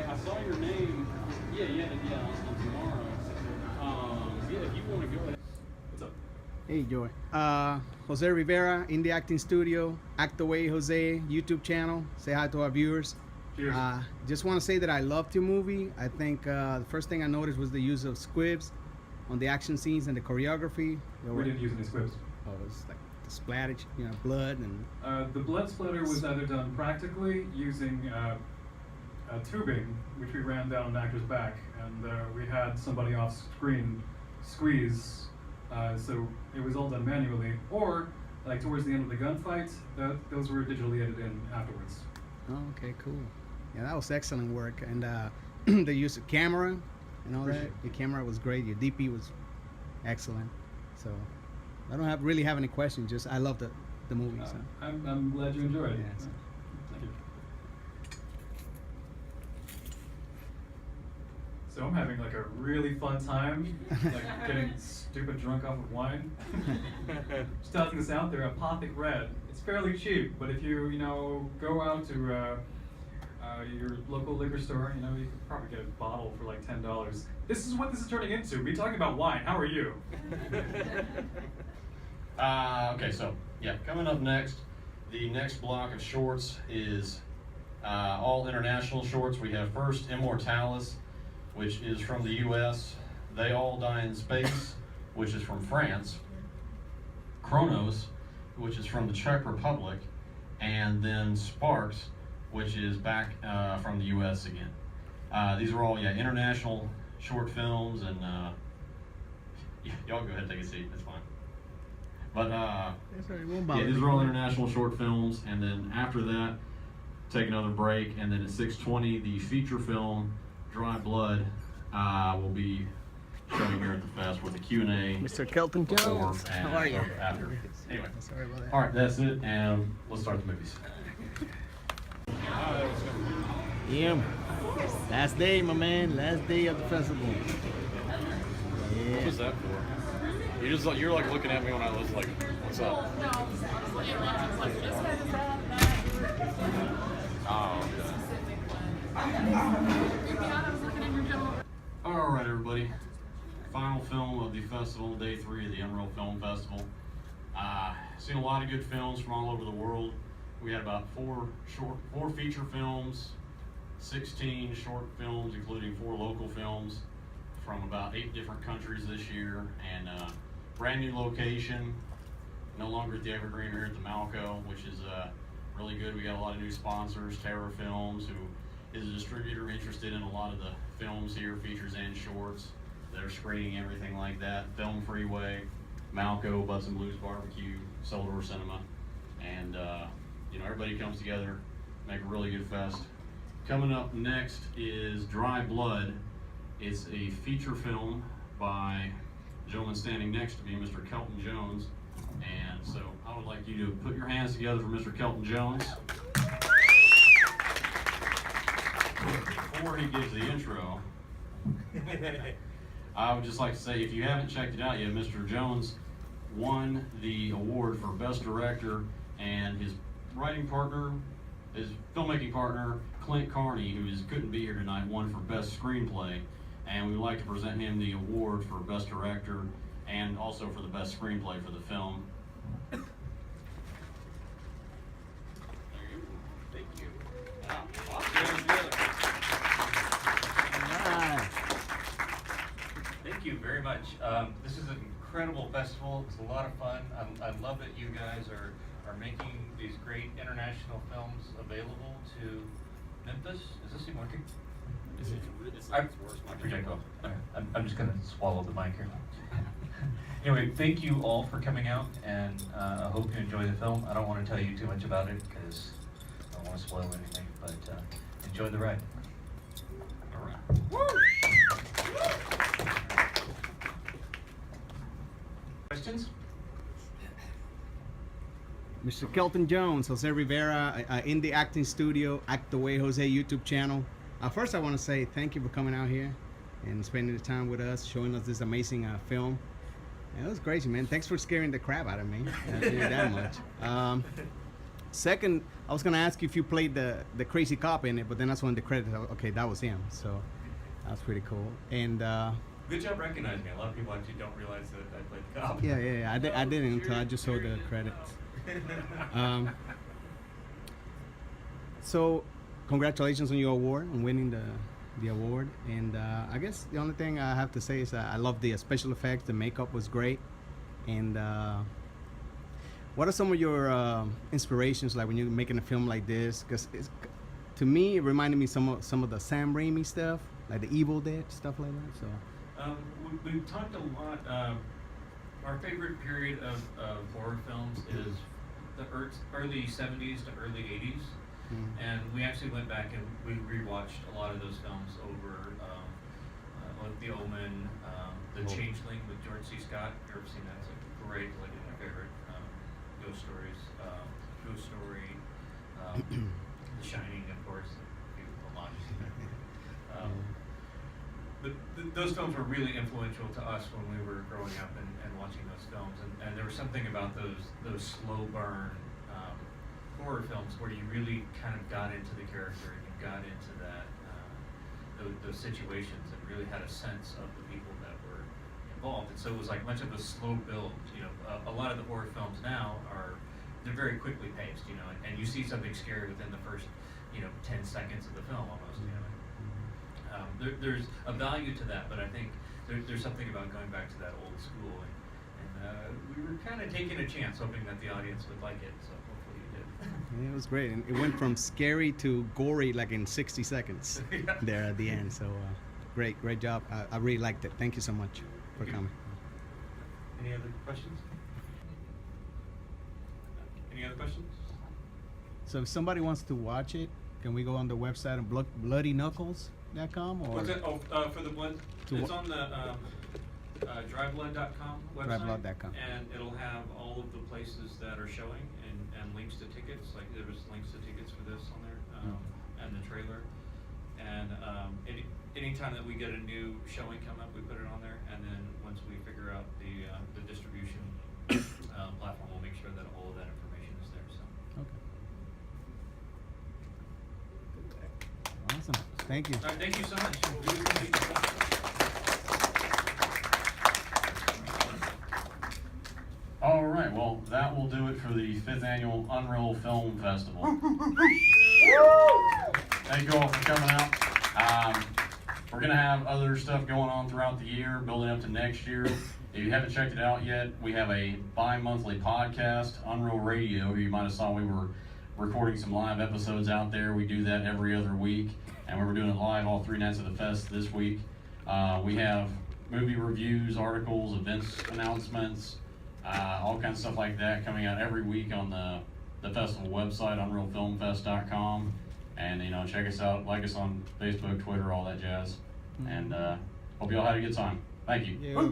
I saw your name. Yeah, on tomorrow. Yeah, if you want to go ahead. What's up? Hey, Joy. Jose Rivera, Indie Acting Studio, ActAway Jose YouTube channel. Say hi to our viewers. Cheers. Just want to say that I loved your movie. I think the first thing I noticed was the use of squibs on the action scenes and the choreography. We didn't use any squibs. Oh, it's like the splattage, blood and. The blood splatter was either done practically using tubing, which we ran down an actor's back, and we had somebody off screen squeeze, so it was all done manually, or like towards the end of the gunfight, those were digitally edited in afterwards. Oh, okay, cool. Yeah, that was excellent work, and the use of camera and all that. Your camera was great. Your DP was excellent. So I don't really have any questions. Just I love the movie. So. I'm glad you enjoyed it. Yeah, so. Thank you. So I'm having like a really fun time, like getting stupid drunk off of wine. Just tossing this out there, Apothic Red. It's fairly cheap, but if you go out to your local liquor store, you could probably get a bottle for like $10. This is what this is turning into. We're talking about wine. How are you? Okay, so yeah, coming up next, the next block of shorts is all international shorts. We have first Immortalis, which is from the U.S. They All Die in Space, which is from France. Kronos, which is from the Czech Republic, and then Sparks, which is back from the U.S. again. These are all international short films, and y'all go ahead and take a seat. That's fine. But these are all international short films, and then after that, take another break, and then at 6:20, the feature film Dry Blood will be showing here at the fest with the Q&A. Mr. Kelton Jones, how are you? After. Anyway, sorry about that. all right, that's it, and let's start the movies. Yeah, last day, my man. Last day of the festival. Yeah. What was that for? You're like looking at me when I was like, what's up? Oh. All right, everybody. Final film of the festival, day 3 of the Emerald Film Festival. Seen a lot of good films from all over the world. We had about 4 feature films, 16 short films, including 4 local films from about 8 different countries this year, and brand new location, no longer at the Evergreen, here at the Malco, which is really good. We got a lot of new sponsors, Terror Films, who is a distributor interested in a lot of the films here, features and shorts. They're screening everything like that. Film Freeway, Malco, Butts and Blues Barbecue, Solar Cinema, and everybody comes together, make a really good fest. Coming up next is Dry Blood. It's a feature film by the gentleman standing next to me, Mr. Kelton Jones. And so I would like you to put your hands together for Mr. Kelton Jones. Before he gives the intro, I would just like to say, if you haven't checked it out yet, Mr. Jones won the award for Best Director, and his writing partner, his filmmaking partner, Clint Carney, who couldn't be here tonight, won for Best Screenplay. And we would like to present him the award for Best Director and also for the Best Screenplay for the film. Thank you. Thank you very much. This is an incredible festival. It's a lot of fun. I love that you guys are making these great international films available to Memphis. Is this even working? It's worse. I'm just going to swallow the mic here. Anyway, thank you all for coming out, and I hope you enjoy the film. I don't want to tell you too much about it because I don't want to spoil anything, but enjoy the ride. All right. Questions? Mr. Kelton Jones, Jose Rivera, Indie Acting Studio, ActAway Jose YouTube channel. First, I want to say thank you for coming out here and spending the time with us, showing us this amazing film. And it was crazy, man. Thanks for scaring the crap out of me. I didn't do that much. second, I was gonna ask you if you played the crazy cop in it, but then that's when the credits. Okay, that was him. So that was pretty cool. And Good job recognizing me. A lot of people actually don't realize that I played the cop. yeah. I didn't until I just saw the credits. So, congratulations on your award, on winning the award. And I guess the only thing I have to say is I love the special effects. The makeup was great. And what are some of your inspirations, like when you're making a film like this? Because to me, it reminded me some of the Sam Raimi stuff, like the Evil Dead stuff like that. So. We've talked a lot. Our favorite period of horror films is the early 70s to early 80s. And we actually went back and we rewatched a lot of those films over, like The Omen, The Changeling with George C. Scott. You ever seen that? It's like great, like my favorite ghost stories. Ghost Story, The Shining, of course, a few homages in there. But those films were really influential to us when we were growing up and watching those films. And there was something about those slow burn horror films where you really kind of got into the character and you got into that those situations and really had a sense of the people that were involved. And so it was like much of a slow build. You know, a lot of the horror films now they're very quickly paced. You know, and you see something scary within the first 10 seconds of the film almost. You know. There's a value to that, but I think there's something about going back to that old school, and we were kind of taking a chance, hoping that the audience would like it. So hopefully you did. Yeah, it was great, and it went from scary to gory like in 60 seconds there at the end. So great job. I really liked it. Thank you so much for coming. Any other questions? Any other questions? So if somebody wants to watch it, can we go on the website and bloodyknuckles.com or? What's that? Oh, for the blood. It's on the dryblood.com website. Dryblood.com. And it'll have all of the places that are showing and links to tickets. Like there was links to tickets for this on there and the trailer. And anytime that we get a new showing come up, we put it on there. And then once we figure out the distribution platform, we'll make sure that all of that information is there. So. Okay. Awesome. Thank you. All right, thank you so much. Really appreciate it. All right, well, that will do it for the 5th Annual Unreal Film Festival. Thank you all for coming out. We're going to have other stuff going on throughout the year, building up to next year. If you haven't checked it out yet, we have a bi-monthly podcast, Unreal Radio. You might have saw we were recording some live episodes out there. We do that every other week, and we were doing it live all 3 nights of the fest this week. We have movie reviews, articles, events announcements, all kinds of stuff like that coming out every week on the festival website, unrealfilmfest.com. And check us out, like us on Facebook, Twitter, all that jazz. And hope you all had a good time. Thank you. Yeah.